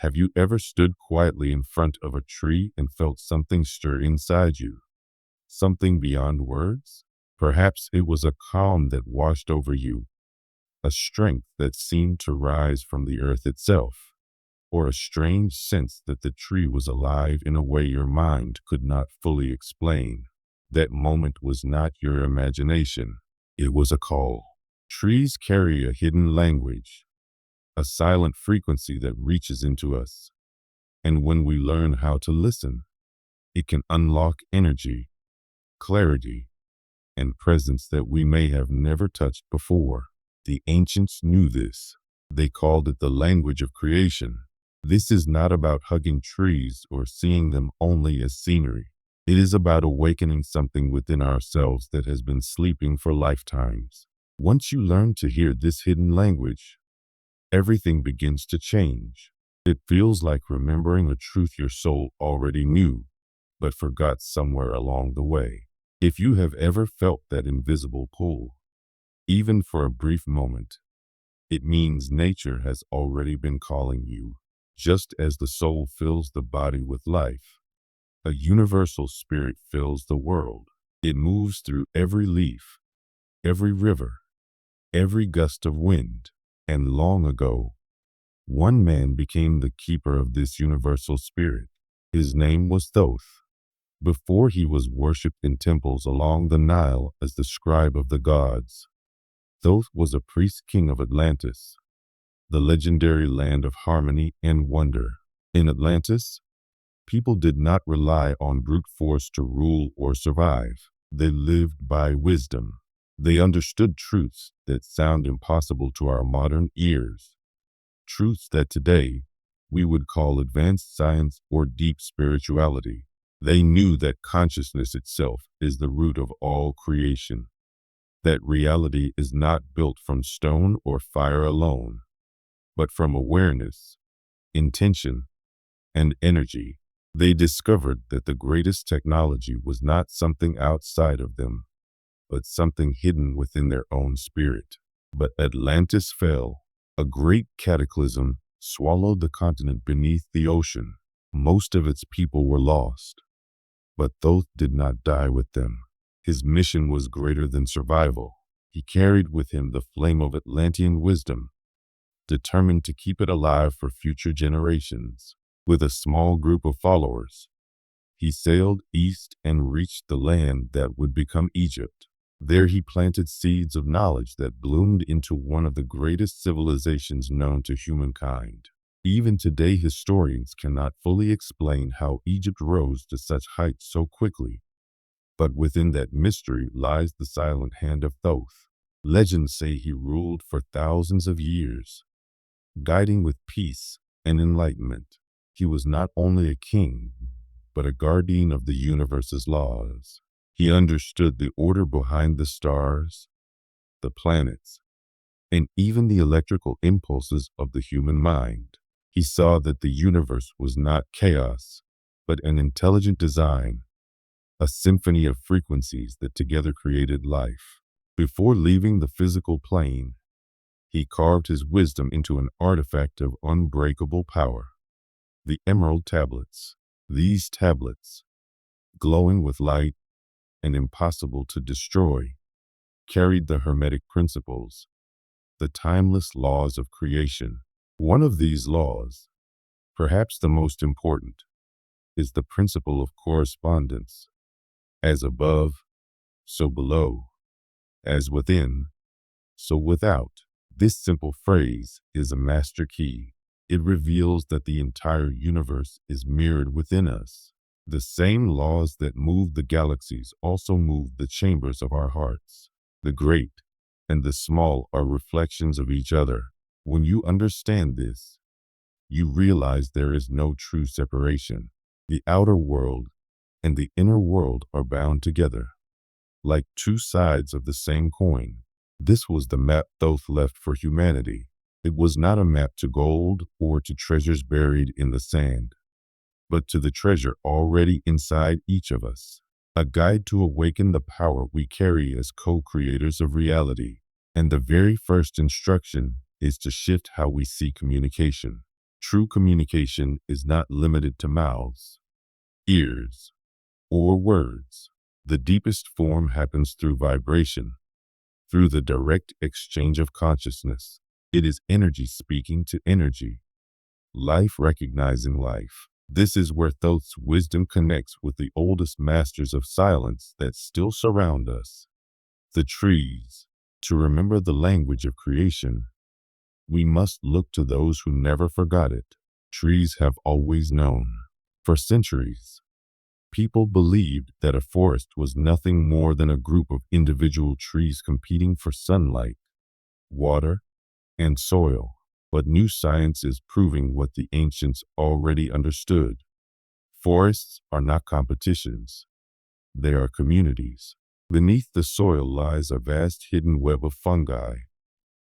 Have you ever stood quietly in front of a tree and felt something stir inside you? Something beyond words? Perhaps it was a calm that washed over you, a strength that seemed to rise from the earth itself, or a strange sense that the tree was alive in a way your mind could not fully explain. That moment was not your imagination. It was a call. Trees carry a hidden language, a silent frequency that reaches into us. And when we learn how to listen, it can unlock energy, clarity, and presence that we may have never touched before. The ancients knew this. They called it the language of creation. This is not about hugging trees or seeing them only as scenery. It is about awakening something within ourselves that has been sleeping for lifetimes. Once you learn to hear this hidden language, everything begins to change. It feels like remembering a truth your soul already knew, but forgot somewhere along the way. If you have ever felt that invisible pull, even for a brief moment, it means nature has already been calling you. Just as the soul fills the body with life, a universal spirit fills the world. It moves through every leaf, every river, every gust of wind. And long ago, one man became the keeper of this universal spirit. His name was Thoth. Before he was worshipped in temples along the Nile as the scribe of the gods, Thoth was a priest king of Atlantis, the legendary land of harmony and wonder. In Atlantis, people did not rely on brute force to rule or survive. They lived by wisdom. They understood truths that sound impossible to our modern ears, truths that today we would call advanced science or deep spirituality. They knew that consciousness itself is the root of all creation, that reality is not built from stone or fire alone, but from awareness, intention, and energy. They discovered that the greatest technology was not something outside of them, but something hidden within their own spirit. But Atlantis fell. A great cataclysm swallowed the continent beneath the ocean. Most of its people were lost. But Thoth did not die with them. His mission was greater than survival. He carried with him the flame of Atlantean wisdom, determined to keep it alive for future generations. With a small group of followers, he sailed east and reached the land that would become Egypt. There he planted seeds of knowledge that bloomed into one of the greatest civilizations known to humankind. Even today, historians cannot fully explain how Egypt rose to such heights so quickly. But within that mystery lies the silent hand of Thoth. Legends say he ruled for thousands of years, guiding with peace and enlightenment. He was not only a king, but a guardian of the universe's laws. He understood the order behind the stars, the planets, and even the electrical impulses of the human mind. He saw that the universe was not chaos, but an intelligent design, a symphony of frequencies that together created life. Before leaving the physical plane, he carved his wisdom into an artifact of unbreakable power, the Emerald Tablets. These tablets, glowing with light and impossible to destroy, carried the Hermetic principles, the timeless laws of creation. One of these laws, perhaps the most important, is the principle of correspondence. As above, so below. As within, so without. This simple phrase is a master key. It reveals that the entire universe is mirrored within us. The same laws that move the galaxies also move the chambers of our hearts. The great and the small are reflections of each other. When you understand this, you realize there is no true separation. The outer world and the inner world are bound together, like two sides of the same coin. This was the map Thoth left for humanity. It was not a map to gold or to treasures buried in the sand, but to the treasure already inside each of us, a guide to awaken the power we carry as co-creators of reality. And the very first instruction is to shift how we see communication. True communication is not limited to mouths, ears, or words. The deepest form happens through vibration, through the direct exchange of consciousness. It is energy speaking to energy, life recognizing life. This is where Thoth's wisdom connects with the oldest masters of silence that still surround us, the trees. To remember the language of creation, we must look to those who never forgot it. Trees have always known. For centuries, people believed that a forest was nothing more than a group of individual trees competing for sunlight, water, and soil. But new science is proving what the ancients already understood. Forests are not competitions. They are communities. Beneath the soil lies a vast hidden web of fungi,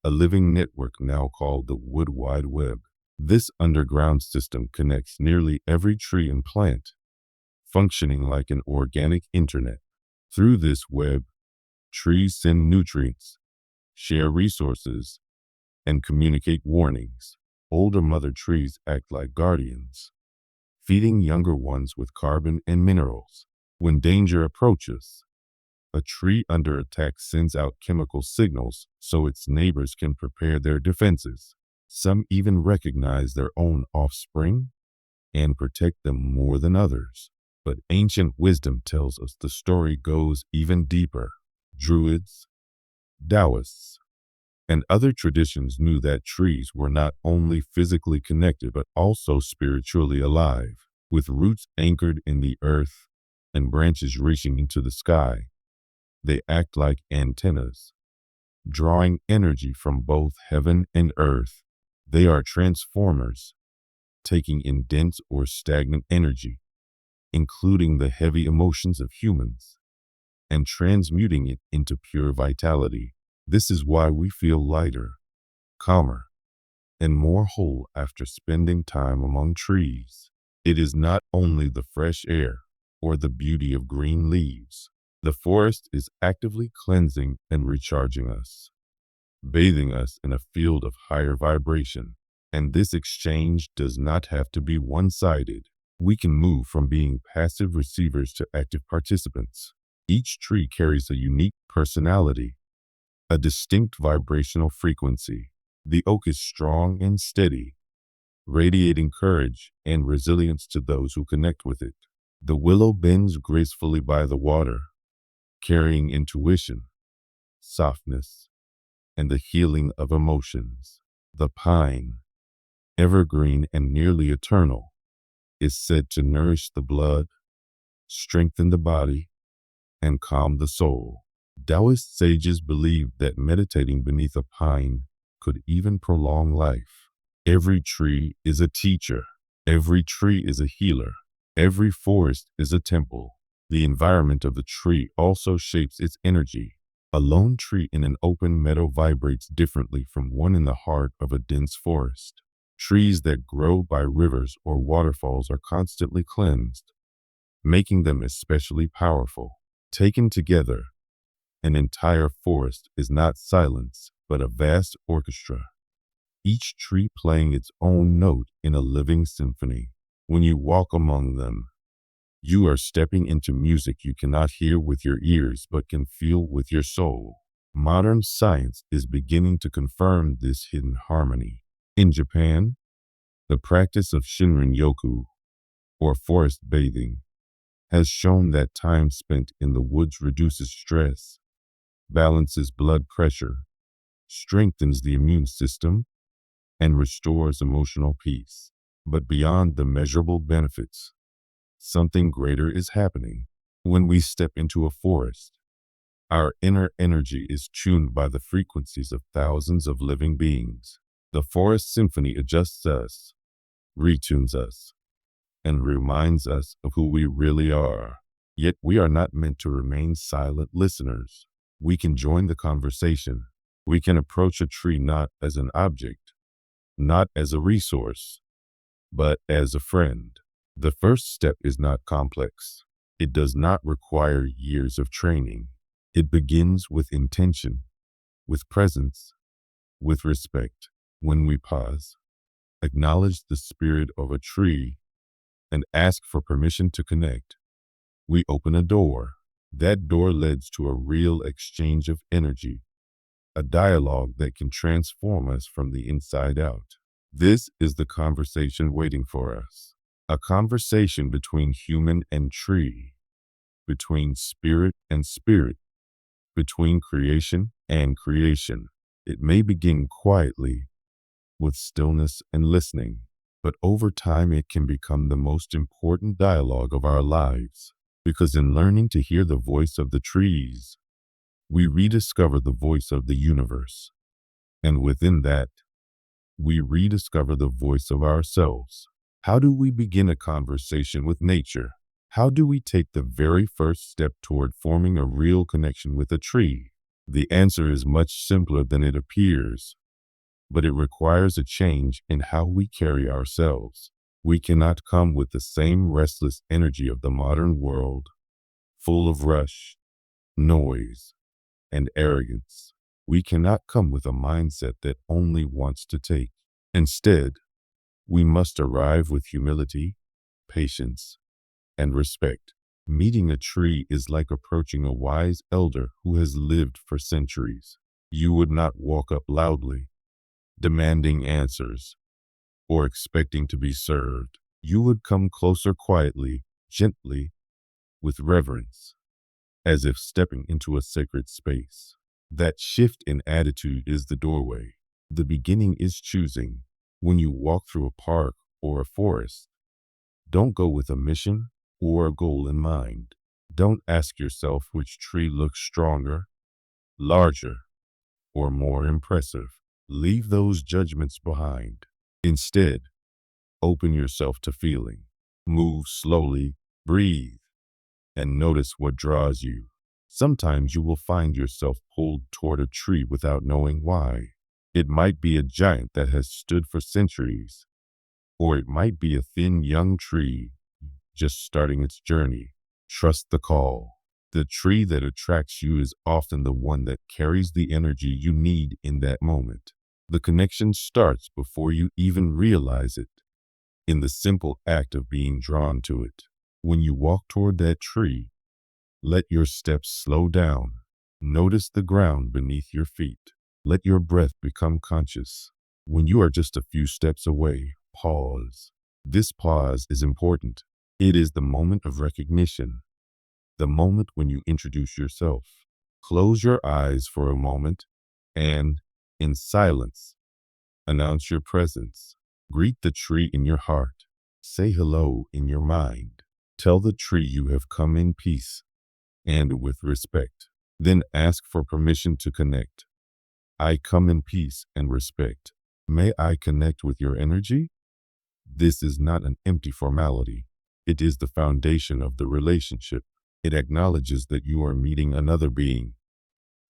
a living network now called the Wood Wide Web. This underground system connects nearly every tree and plant, functioning like an organic internet. Through this web, trees send nutrients, share resources, and communicate warnings. Older mother trees act like guardians, feeding younger ones with carbon and minerals. When danger approaches, a tree under attack sends out chemical signals so its neighbors can prepare their defenses. Some even recognize their own offspring and protect them more than others. But ancient wisdom tells us the story goes even deeper. Druids, Taoists, and other traditions knew that trees were not only physically connected but also spiritually alive. With roots anchored in the earth and branches reaching into the sky, they act like antennas, drawing energy from both heaven and earth. They are transformers, taking in dense or stagnant energy, including the heavy emotions of humans, and transmuting it into pure vitality. This is why we feel lighter, calmer, and more whole after spending time among trees. It is not only the fresh air or the beauty of green leaves. The forest is actively cleansing and recharging us, bathing us in a field of higher vibration. And this exchange does not have to be one-sided. We can move from being passive receivers to active participants. Each tree carries a unique personality, a distinct vibrational frequency. The oak is strong and steady, radiating courage and resilience to those who connect with it. The willow bends gracefully by the water, carrying intuition, softness, and the healing of emotions. The pine, evergreen and nearly eternal, is said to nourish the blood, strengthen the body, and calm the soul. Taoist sages believed that meditating beneath a pine could even prolong life. Every tree is a teacher. Every tree is a healer. Every forest is a temple. The environment of the tree also shapes its energy. A lone tree in an open meadow vibrates differently from one in the heart of a dense forest. Trees that grow by rivers or waterfalls are constantly cleansed, making them especially powerful. Taken together, an entire forest is not silence, but a vast orchestra, each tree playing its own note in a living symphony. When you walk among them, you are stepping into music you cannot hear with your ears but can feel with your soul. Modern science is beginning to confirm this hidden harmony. In Japan, the practice of Shinrin-Yoku, or forest bathing, has shown that time spent in the woods reduces stress, balances blood pressure, strengthens the immune system, and restores emotional peace. But beyond the measurable benefits, something greater is happening. When we step into a forest, our inner energy is tuned by the frequencies of thousands of living beings. The forest symphony adjusts us, retunes us, and reminds us of who we really are. Yet we are not meant to remain silent listeners. We can join the conversation. We can approach a tree not as an object, not as a resource, but as a friend. The first step is not complex. It does not require years of training. It begins with intention, with presence, with respect. When we pause, Acknowledge the spirit of a tree and ask for permission to connect. We open a door. That door leads to a real exchange of energy, a dialogue that can transform us from the inside out. This is the conversation waiting for us. A conversation between human and tree, between spirit and spirit, between creation and creation. It may begin quietly, with stillness and listening, but over time it can become the most important dialogue of our lives. Because in learning to hear the voice of the trees, we rediscover the voice of the universe. And within that, we rediscover the voice of ourselves. How do we begin a conversation with nature? How do we take the very first step toward forming a real connection with a tree? The answer is much simpler than it appears, but it requires a change in how we carry ourselves. We cannot come with the same restless energy of the modern world, full of rush, noise, and arrogance. We cannot come with a mindset that only wants to take. Instead, we must arrive with humility, patience, and respect. Meeting a tree is like approaching a wise elder who has lived for centuries. You would not walk up loudly, demanding answers, or expecting to be served. You would come closer quietly, gently, with reverence, as if stepping into a sacred space. That shift in attitude is the doorway. The beginning is choosing. When you walk through a park or a forest, don't go with a mission or a goal in mind. Don't ask yourself which tree looks stronger, larger, or more impressive. Leave those judgments behind. Instead, open yourself to feeling. Move slowly, breathe, and notice what draws you. Sometimes you will find yourself pulled toward a tree without knowing why. It might be a giant that has stood for centuries, or it might be a thin young tree just starting its journey. Trust the call. The tree that attracts you is often the one that carries the energy you need in that moment. The connection starts before you even realize it, in the simple act of being drawn to it. When you walk toward that tree, let your steps slow down. Notice the ground beneath your feet. Let your breath become conscious. When you are just a few steps away, pause. This pause is important. It is the moment of recognition, the moment when you introduce yourself. Close your eyes for a moment and, in silence, announce your presence. Greet the tree in your heart. Say hello in your mind. Tell the tree you have come in peace and with respect. Then ask for permission to connect. I come in peace and respect. May I connect with your energy? This is not an empty formality. It is the foundation of the relationship. It acknowledges that you are meeting another being,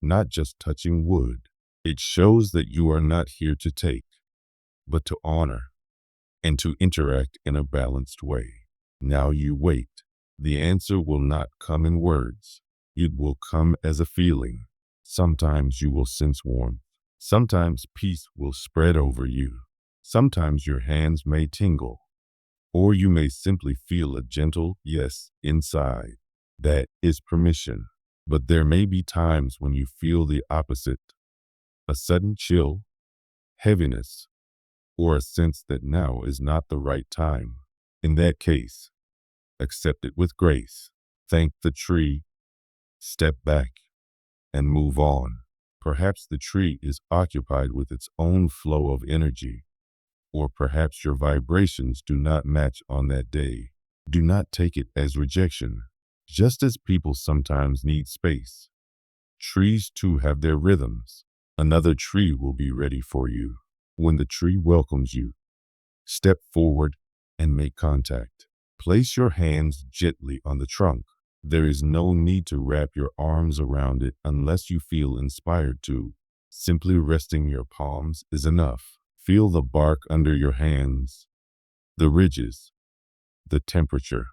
not just touching wood. It shows that you are not here to take, but to honor and to interact in a balanced way. Now you wait. The answer will not come in words. It will come as a feeling. Sometimes you will sense warmth. Sometimes peace will spread over you. Sometimes your hands may tingle, or you may simply feel a gentle yes inside. That is permission. But there may be times when you feel the opposite, a sudden chill, heaviness, or a sense that now is not the right time. In that case, accept it with grace. Thank the tree, step back, and move on. Perhaps the tree is occupied with its own flow of energy, or perhaps your vibrations do not match on that day. Do not take it as rejection. Just as people sometimes need space, trees too have their rhythms. Another tree will be ready for you. When the tree welcomes you, step forward and make contact. Place your hands gently on the trunk. There is no need to wrap your arms around it unless you feel inspired to. Simply resting your palms is enough. Feel the bark under your hands, the ridges, the temperature,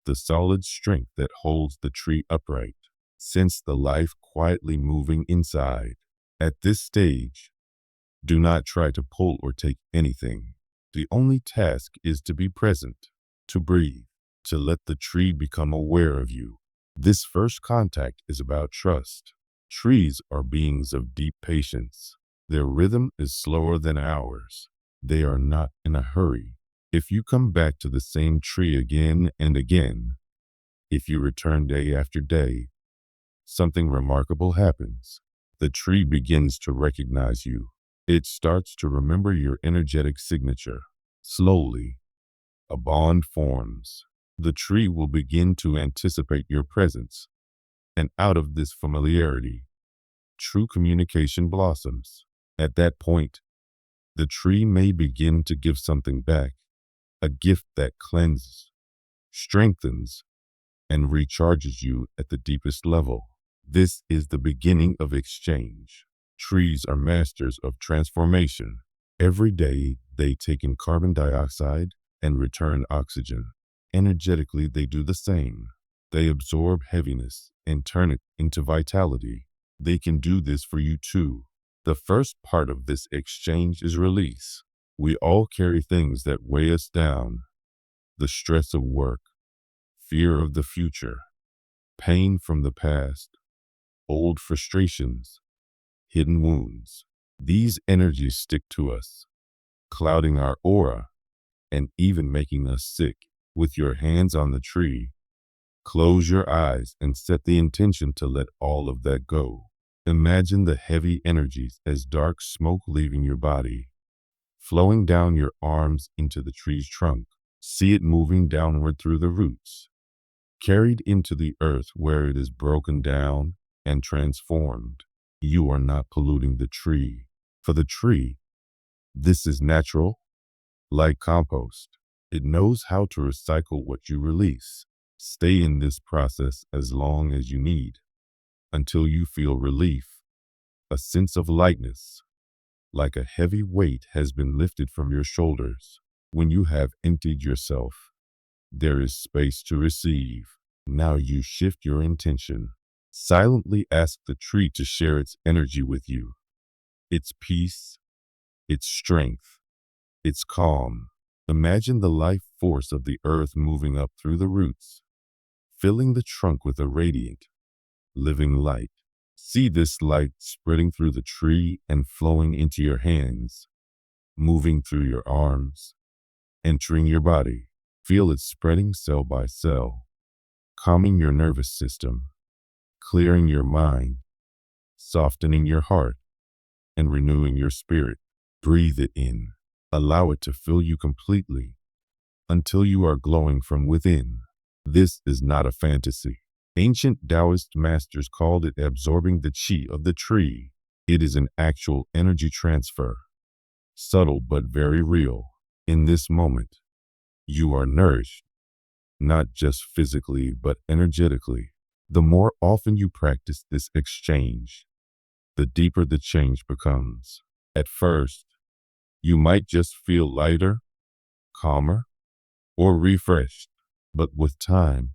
the solid strength that holds the tree upright. Sense the life quietly moving inside. At this stage, do not try to pull or take anything. The only task is to be present, to breathe, to let the tree become aware of you. This first contact is about trust. Trees are beings of deep patience. Their rhythm is slower than ours. They are not in a hurry. If you come back to the same tree again and again, if you return day after day, something remarkable happens. The tree begins to recognize you. It starts to remember your energetic signature. Slowly, a bond forms. The tree will begin to anticipate your presence, and out of this familiarity, true communication blossoms. At that point, the tree may begin to give something back, a gift that cleanses, strengthens, and recharges you at the deepest level. This is the beginning of exchange. Trees are masters of transformation. Every day, they take in carbon dioxide and return oxygen. Energetically, they do the same. They absorb heaviness and turn it into vitality. They can do this for you too. The first part of this exchange is release. We all carry things that weigh us down. The stress of work, fear of the future, pain from the past, old frustrations, hidden wounds. These energies stick to us, clouding our aura and even making us sick. With your hands on the tree, close your eyes and set the intention to let all of that go. Imagine the heavy energies as dark smoke leaving your body, flowing down your arms into the tree's trunk. See it moving downward through the roots, carried into the earth where it is broken down and transformed. You are not polluting the tree. For the tree, this is natural, like compost. It knows how to recycle what you release. Stay in this process as long as you need, until you feel relief, a sense of lightness, like a heavy weight has been lifted from your shoulders. When you have emptied yourself, there is space to receive. Now you shift your intention. Silently ask the tree to share its energy with you, its peace, its strength, its calm. Imagine the life force of the earth moving up through the roots, filling the trunk with a radiant, living light. See this light spreading through the tree and flowing into your hands, moving through your arms, entering your body. Feel it spreading cell by cell, calming your nervous system, clearing your mind, softening your heart, and renewing your spirit. Breathe it in. Allow it to fill you completely until you are glowing from within. This is not a fantasy. Ancient Taoist masters called it absorbing the qi of the tree. It is an actual energy transfer, subtle but very real. In this moment, you are nourished, not just physically but energetically. The more often you practice this exchange, the deeper the change becomes. At first, you might just feel lighter, calmer, or refreshed, but with time,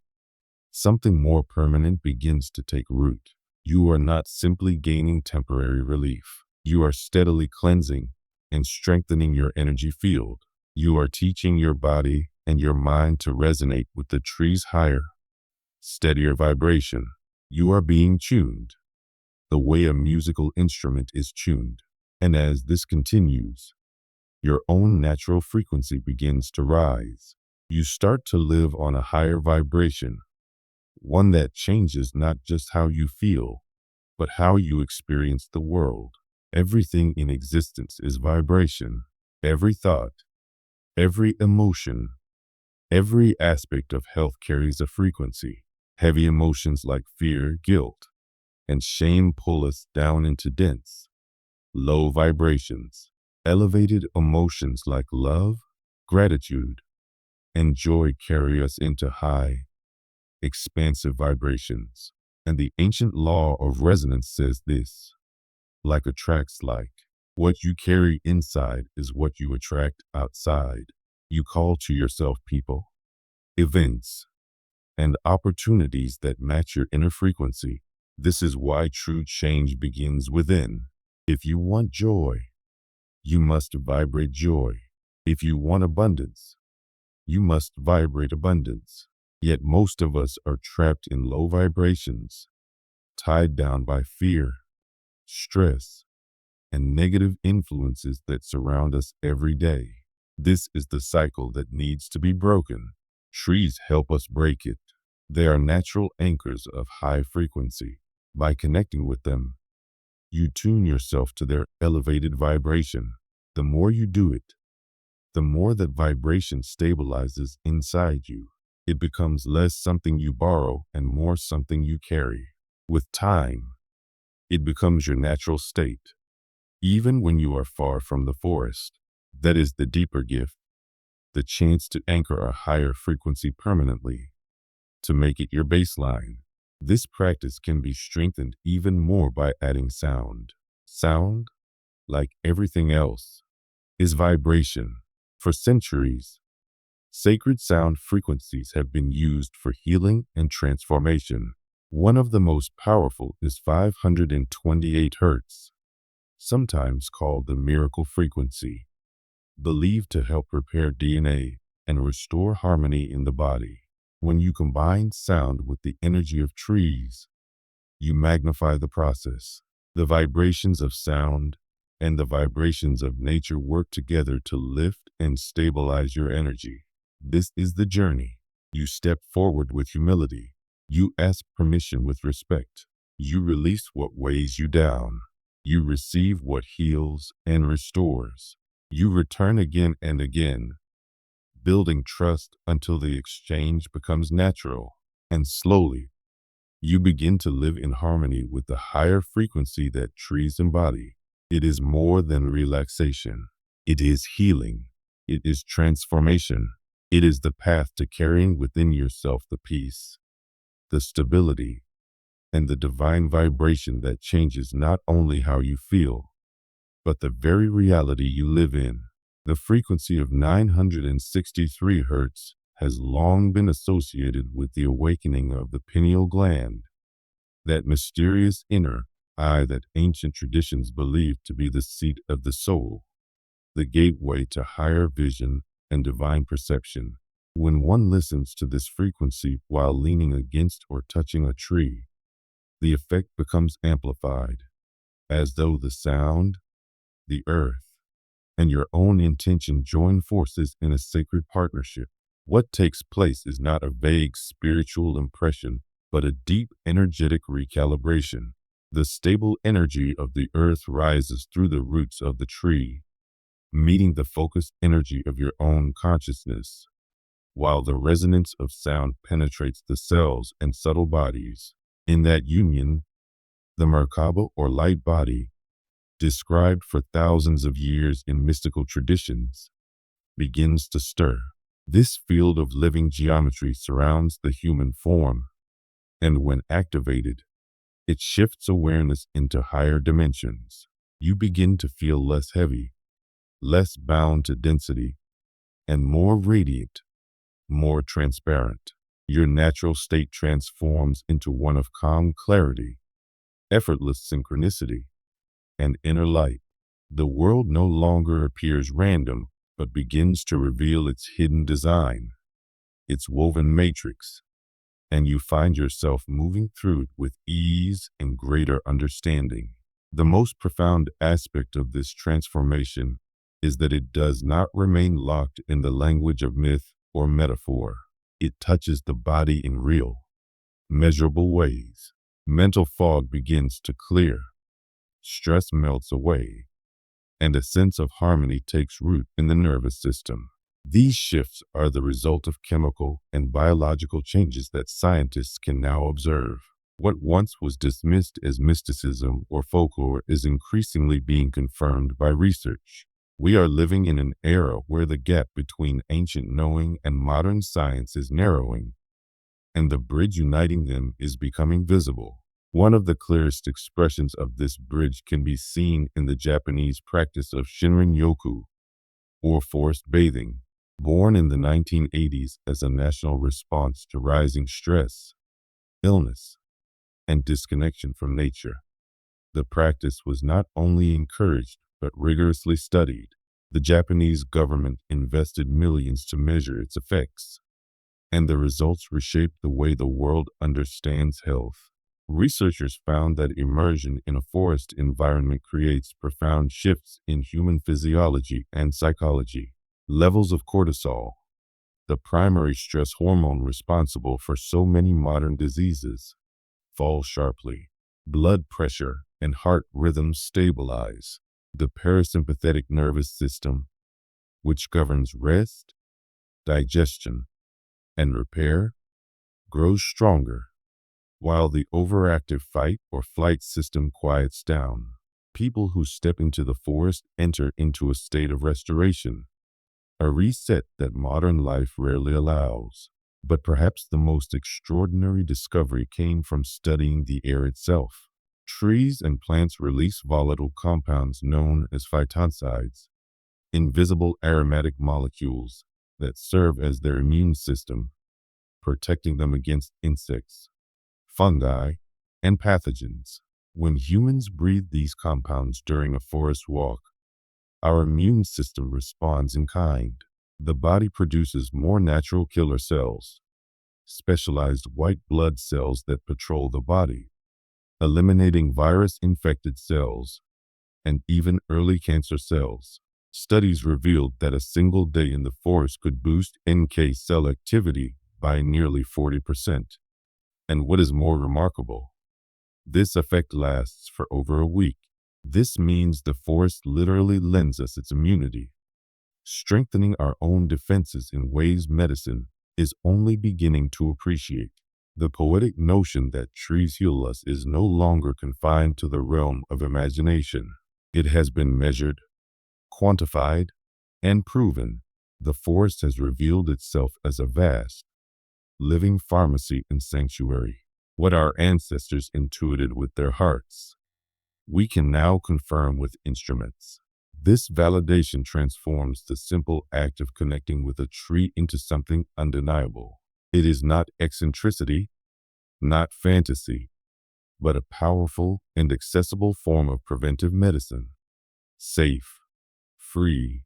something more permanent begins to take root. You are not simply gaining temporary relief. You are steadily cleansing and strengthening your energy field. You are teaching your body and your mind to resonate with the tree's higher, steadier vibration. You are being tuned, the way a musical instrument is tuned. And as this continues, your own natural frequency begins to rise. You start to live on a higher vibration, one that changes not just how you feel, but how you experience the world. Everything in existence is vibration. Every thought, every emotion, every aspect of health carries a frequency. Heavy emotions like fear, guilt, and shame pull us down into dense, low vibrations. Elevated emotions like love, gratitude, and joy carry us into high, expansive vibrations. And the ancient law of resonance says this: like attracts like. What you carry inside is what you attract outside. You call to yourself people, events, and opportunities that match your inner frequency. This is why true change begins within. If you want joy, you must vibrate joy. If you want abundance, you must vibrate abundance. Yet most of us are trapped in low vibrations, tied down by fear, stress, and negative influences that surround us every day. This is the cycle that needs to be broken. Trees help us break it. They are natural anchors of high frequency. By connecting with them, you tune yourself to their elevated vibration. The more you do it, the more that vibration stabilizes inside you. It becomes less something you borrow and more something you carry. With time, it becomes your natural state, even when you are far from the forest. That is the deeper gift, the chance to anchor a higher frequency permanently, to make it your baseline. This practice can be strengthened even more by adding sound. Sound, like everything else, is vibration. For centuries, sacred sound frequencies have been used for healing and transformation. One of the most powerful is 528 Hz, sometimes called the miracle frequency, believed to help repair DNA and restore harmony in the body. When you combine sound with the energy of trees, you magnify the process. The vibrations of sound and the vibrations of nature work together to lift and stabilize your energy. This is the journey. You step forward with humility. You ask permission with respect. You release what weighs you down. You receive what heals and restores. You return again and again, building trust until the exchange becomes natural. And slowly, you begin to live in harmony with the higher frequency that trees embody. It is more than relaxation. It is healing. It is transformation. It is the path to carrying within yourself the peace, the stability, and the divine vibration that changes not only how you feel, but the very reality you live in. The frequency of 963 Hz has long been associated with the awakening of the pineal gland, that mysterious inner eye that ancient traditions believed to be the seat of the soul, the gateway to higher vision and divine perception. When one listens to this frequency while leaning against or touching a tree, the effect becomes amplified, as though the sound, the earth, and your own intention join forces in a sacred partnership. What takes place is not a vague spiritual impression, but a deep energetic recalibration. The stable energy of the earth rises through the roots of the tree, meeting the focused energy of your own consciousness, while the resonance of sound penetrates the cells and subtle bodies. In that union, the Merkaba or light body, described for thousands of years in mystical traditions, begins to stir. This field of living geometry surrounds the human form, and when activated, it shifts awareness into higher dimensions. You begin to feel less heavy, less bound to density, and more radiant, more transparent. Your natural state transforms into one of calm clarity, effortless synchronicity, and inner light. The world no longer appears random, but begins to reveal its hidden design, its woven matrix, and you find yourself moving through it with ease and greater understanding. The most profound aspect of this transformation is that it does not remain locked in the language of myth or metaphor. It touches the body in real, measurable ways. Mental fog begins to clear, stress melts away, and a sense of harmony takes root in the nervous system. These shifts are the result of chemical and biological changes that scientists can now observe. What once was dismissed as mysticism or folklore is increasingly being confirmed by research. We are living in an era where the gap between ancient knowing and modern science is narrowing, and the bridge uniting them is becoming visible. One of the clearest expressions of this bridge can be seen in the Japanese practice of Shinrin-Yoku, or forest bathing. Born in the 1980s as a national response to rising stress, illness, and disconnection from nature, the practice was not only encouraged but rigorously studied. The Japanese government invested millions to measure its effects, and the results reshaped the way the world understands health. Researchers found that immersion in a forest environment creates profound shifts in human physiology and psychology. Levels of cortisol, the primary stress hormone responsible for so many modern diseases, fall sharply. Blood pressure and heart rhythms stabilize. The parasympathetic nervous system, which governs rest, digestion, and repair, grows stronger, while the overactive fight or flight system quiets down. People who step into the forest enter into a state of restoration, a reset that modern life rarely allows. But perhaps the most extraordinary discovery came from studying the air itself. Trees and plants release volatile compounds known as phytoncides, invisible aromatic molecules that serve as their immune system, protecting them against insects, fungi, and pathogens. When humans breathe these compounds during a forest walk, our immune system responds in kind. The body produces more natural killer cells, specialized white blood cells that patrol the body, eliminating virus-infected cells and even early cancer cells. Studies revealed that a single day in the forest could boost NK cell activity by nearly 40%. And what is more remarkable, this effect lasts for over a week. This means the forest literally lends us its immunity, strengthening our own defenses in ways medicine is only beginning to appreciate. The poetic notion that trees heal us is no longer confined to the realm of imagination. It has been measured, quantified, and proven. The forest has revealed itself as a vast, living pharmacy and sanctuary. What our ancestors intuited with their hearts, we can now confirm with instruments. This validation transforms the simple act of connecting with a tree into something undeniable. It is not eccentricity, not fantasy, but a powerful and accessible form of preventive medicine, safe, free,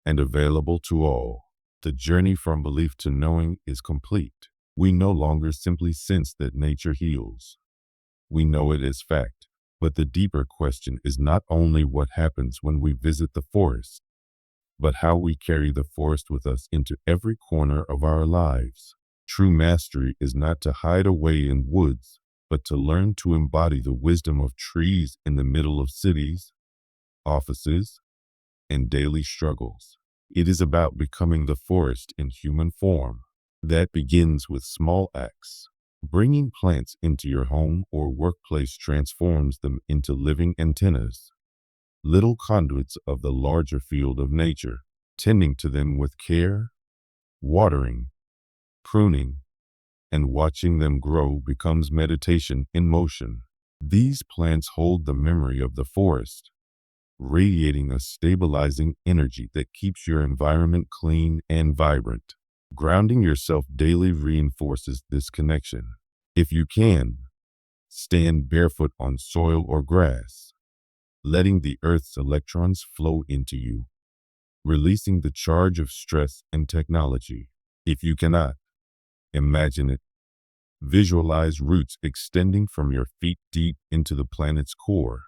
and available to all. The journey from belief to knowing is complete. We no longer simply sense that nature heals. We know it as fact. But the deeper question is not only what happens when we visit the forest, but how we carry the forest with us into every corner of our lives. True mastery is not to hide away in woods, but to learn to embody the wisdom of trees in the middle of cities, offices, and daily struggles. It is about becoming the forest in human form. That begins with small acts. Bringing plants into your home or workplace transforms them into living antennas, little conduits of the larger field of nature. Tending to them with care, watering, pruning, and watching them grow becomes meditation in motion. These plants hold the memory of the forest, radiating a stabilizing energy that keeps your environment clean and vibrant. Grounding yourself daily reinforces this connection. If you can, stand barefoot on soil or grass, letting the earth's electrons flow into you, releasing the charge of stress and technology. If you cannot, imagine it. Visualize roots extending from your feet deep into the planet's core,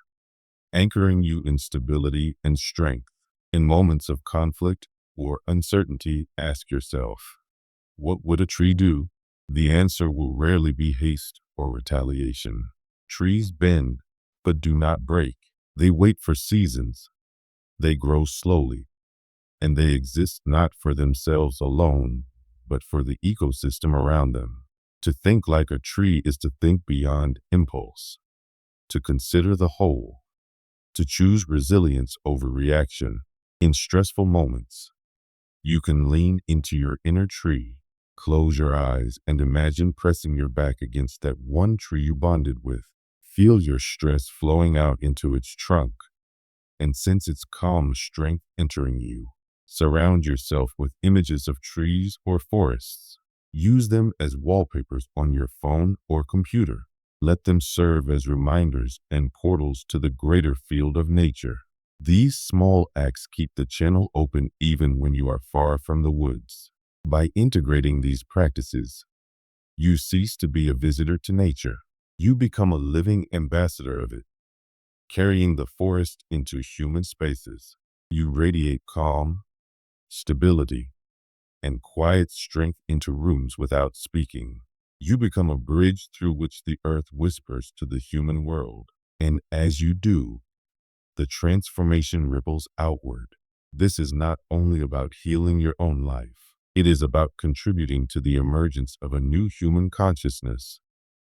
anchoring you in stability and strength. In moments of conflict or uncertainty, ask yourself, what would a tree do? The answer will rarely be haste or retaliation. Trees bend, but do not break. They wait for seasons. They grow slowly, and they exist not for themselves alone, but for the ecosystem around them. To think like a tree is to think beyond impulse, to consider the whole, to choose resilience over reaction. In stressful moments, you can lean into your inner tree, close your eyes, and imagine pressing your back against that one tree you bonded with. Feel your stress flowing out into its trunk, and sense its calm strength entering you. Surround yourself with images of trees or forests. Use them as wallpapers on your phone or computer. Let them serve as reminders and portals to the greater field of nature. These small acts keep the channel open even when you are far from the woods. By integrating these practices, you cease to be a visitor to nature. You become a living ambassador of it, carrying the forest into human spaces. You radiate calm, stability, and quiet strength into rooms without speaking. You become a bridge through which the earth whispers to the human world. And as you do, the transformation ripples outward. This is not only about healing your own life. It is about contributing to the emergence of a new human consciousness,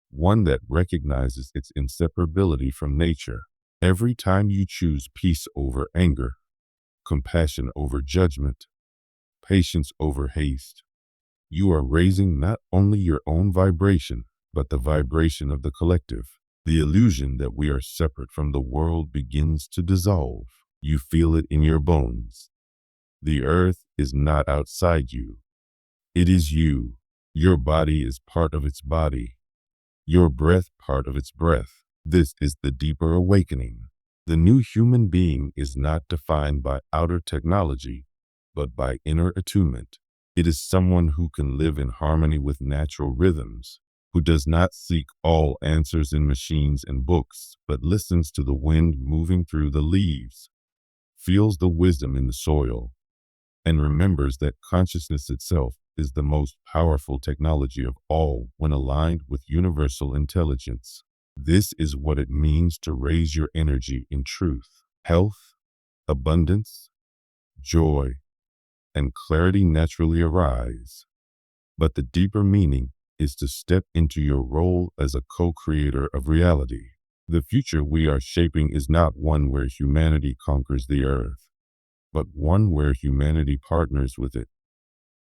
one that recognizes its inseparability from nature. Every time you choose peace over anger, compassion over judgment, patience over haste, you are raising not only your own vibration, but the vibration of the collective. The illusion that we are separate from the world begins to dissolve. You feel it in your bones. The earth is not outside you. It is you. Your body is part of its body. Your breath part of its breath. This is the deeper awakening. The new human being is not defined by outer technology, but by inner attunement. It is someone who can live in harmony with natural rhythms, who does not seek all answers in machines and books, but listens to the wind moving through the leaves, feels the wisdom in the soil, and remembers that consciousness itself is the most powerful technology of all when aligned with universal intelligence. This is what it means to raise your energy in truth. Health, abundance, joy, and clarity naturally arise. But the deeper meaning is to step into your role as a co-creator of reality. The future we are shaping is not one where humanity conquers the earth, but one where humanity partners with it,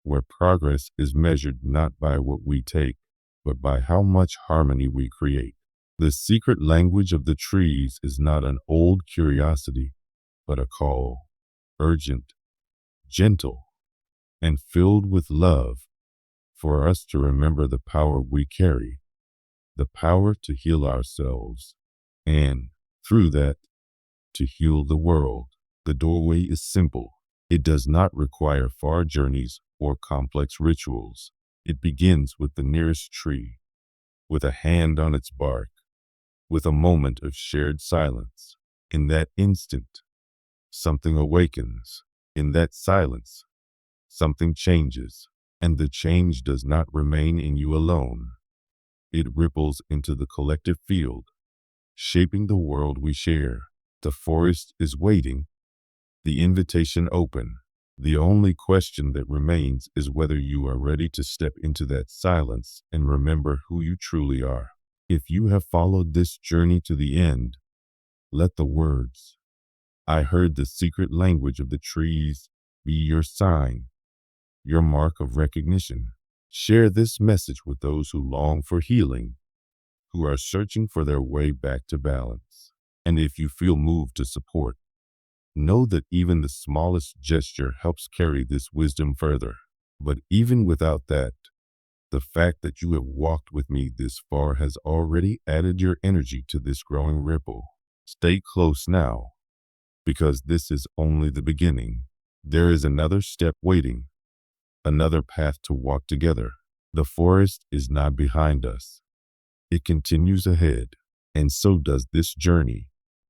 where progress is measured not by what we take, but by how much harmony we create. The secret language of the trees is not an old curiosity, but a call, urgent, gentle, and filled with love, for us to remember the power we carry, the power to heal ourselves, and, through that, to heal the world. The doorway is simple. It does not require far journeys or complex rituals. It begins with the nearest tree, with a hand on its bark, with a moment of shared silence. In that instant, something awakens. In that silence, something changes. And the change does not remain in you alone. It ripples into the collective field, shaping the world we share. The forest is waiting, the invitation open. The only question that remains is whether you are ready to step into that silence and remember who you truly are. If you have followed this journey to the end, let the words, "I heard the secret language of the trees," be your sign, your mark of recognition. Share this message with those who long for healing, who are searching for their way back to balance. And if you feel moved to support, know that even the smallest gesture helps carry this wisdom further. But even without that, the fact that you have walked with me this far has already added your energy to this growing ripple. Stay close now, because this is only the beginning. There is another step waiting, another path to walk together. The forest is not behind us. It continues ahead, and so does this journey.